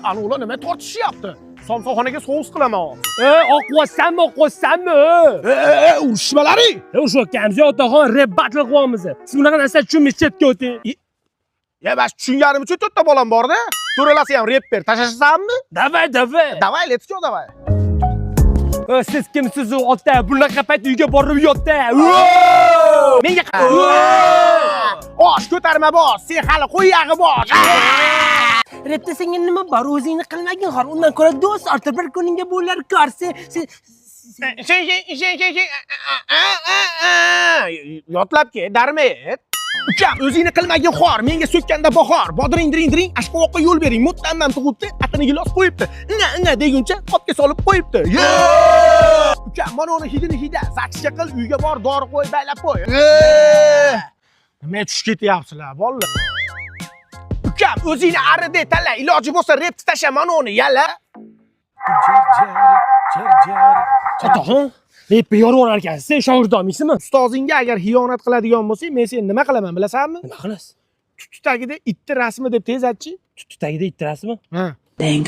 Ana ular nima tortishyapti? Somsaxonaga so'z qilaman. Oqvosanmi? Urishmalaring. O'shoqamiz otaxon rep battle qilyapmiz. Siz bunaqa narsa tushunmaysiz, chetga o'ting. Bas tushunganim uchun to'rtta bolam bor-da. To'ralasi ham rapper. Tashlashammi? Davay. Давай, let's go, давай. Siz kimsiz ota? Bunaqa payt uyga borib yotda. Menga osh ko'tarma bosh. Sen hali qo'yag'i bosh. Repda senga nima bor? O'zingni qilmagin, xor. Undan ko'ra do'st ortib bir kuningga bo'lar kor. Sen Yotlab ket, darmet. Ukam, o'zingni qilmagin xor. Menga so'kkanda bahor. Bodring diring, ashqovoqqa yo'l bering. Muttandan tug'ibdi, atini gilos qo'yibdi. Inga deguncha qopga solib qo'yibdi. Ukam, mana uni hidini hida. Zaksga qil, uyga bor, dori qo'y, baylab qo'y. Nima tushib ketyapsizlar, bolalar? Ukam, o'zingni arida tanla. Iloji bo'lsa rep tasha mana uni, yalla. otaxon, repga yorib ekansiz. Sen shogirdimisanmi? Ustozingga agar xiyonat qiladigan bo'lsang, men seni nima qilaman, bilasanmi? Nima qilasiz? Tuti tagida itni rasmi deb tez aytchi. Tuti tagida ittirasizmi? Ha. Dang.